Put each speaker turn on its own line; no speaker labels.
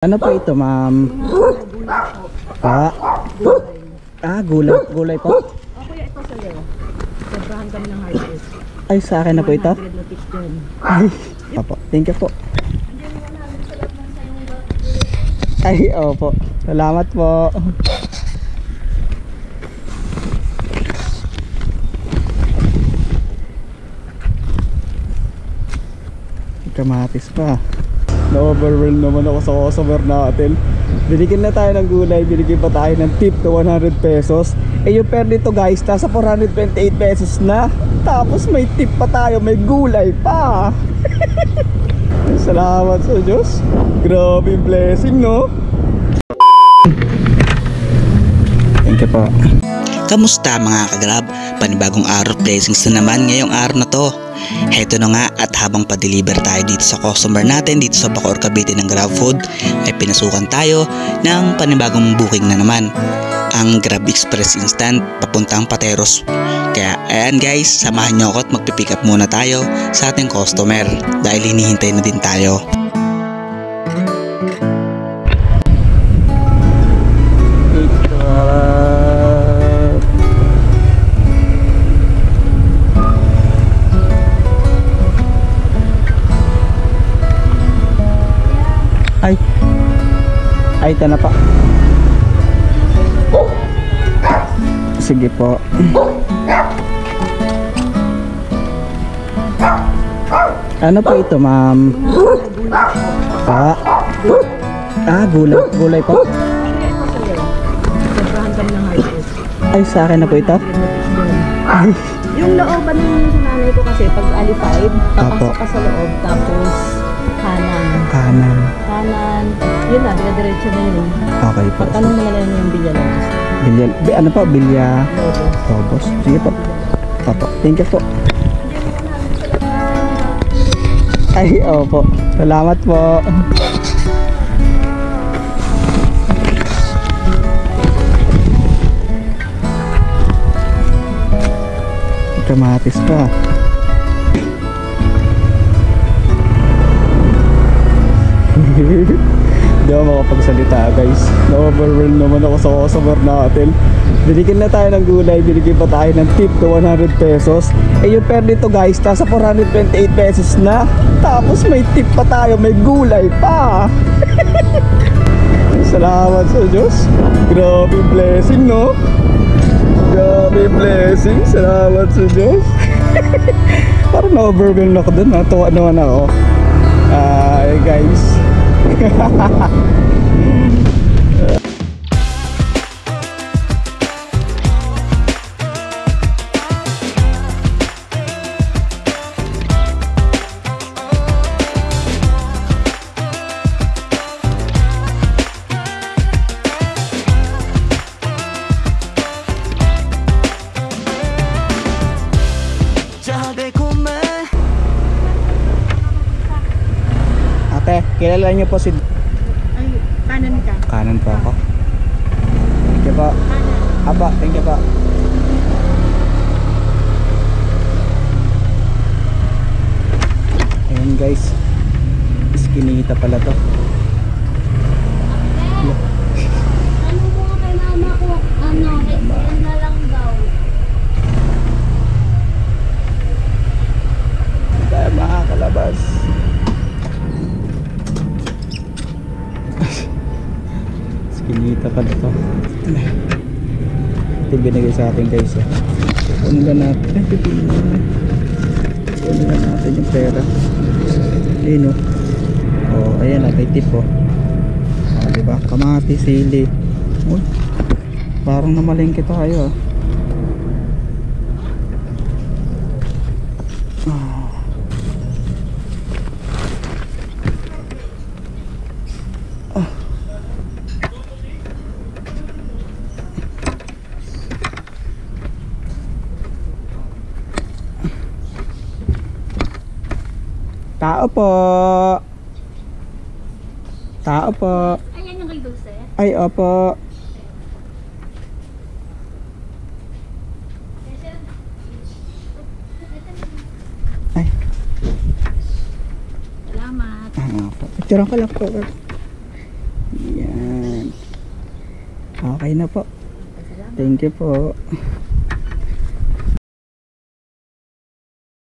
Ano po ito, ma'am? Gulay. Gulay po?
Kuya, ito sa'yo. Sobrahan kami ng harvest.
Ay, sa akin na po ito?
100 na tips dyan.
Ay, opo. Thank you po. Ay, opo. Salamat po. Kamatis pa. Na-overwhelm naman ako sa customer natin. Binigyan na tayo ng gulay, binigyan pa tayo ng tip na 100 pesos. Eh yung per dito guys, nasa 428 pesos na. Tapos may tip pa tayo, may gulay pa. Salamat sa Diyos. Grabe blessing, no? Thank you po.
Kamusta mga kagrab? Panibagong araw blessings na naman ngayong araw na to. Heto na nga, at habang pa-deliver tayo dito sa customer natin dito sa Bacoor, Cavite ng Grab Food, ay pinasukan tayo ng panibagong booking na naman, ang Grab Express Instant papuntang Pateros. Kaya ayan guys, samahan nyo ako at magpipick up muna tayo sa ating customer dahil hinihintay na din tayo.
Ay, ito na pa. Sige po. Ano po ito, ma'am? Gulay. Gulay po?
Kuya, ito sa'yo. Sobrahan kami ng harvest.
Ay, sa akin na po ito?
100 na tips dyan. Yung looban ng nanay ko kasi pag alified, papasok ka sa loob, tapos kanan. Yun na, dire-diretso na yun.
Okay po.
Pagtanong mo na lang yung Villalobos.
Ano po? Lobos. Sige po. Opo. Thank you po. Ay, opo. Salamat po. Kamatis pa. Hindi ako makapagsalita guys. Na-overwhelm naman ako sa customer natin. Binigyan na tayo ng gulay, binigyan pa tayo ng tip na 100 pesos. Eh yung per dito guys, nasa 428 pesos na. Tapos may tip pa tayo, may gulay pa. Salamat sa Diyos. Grabe blessing, no? Grabe blessing. Salamat sa Diyos. Parang na-overwhelm ako dun. Natuwa naman ako. Ay guys. Ate, kilala niyo po si...
Ay, kanan ka.
Kanan po ako. Thank you po. Aba, thank you po. Ayan guys, iskinita pala to.
Ano mo nga kay mama ko? Explain na lang daw.
Tayo makakalabas. Iskinita pala to. Ito binigay sa atin guys. Kunin lang natin. Ay, pipili natin. Kunin lang natin yung pera. Ayun o. Oh, ayan na, may tip o. Oh, diba? Kamati, sili. Uy, parang namalengke tayo ah. Tao po. Tao po.
Ayan yung kay Dulce.
Ay, opo. Ay.
Salamat.
Picturean ko lang po. Okay na po. Thank you po.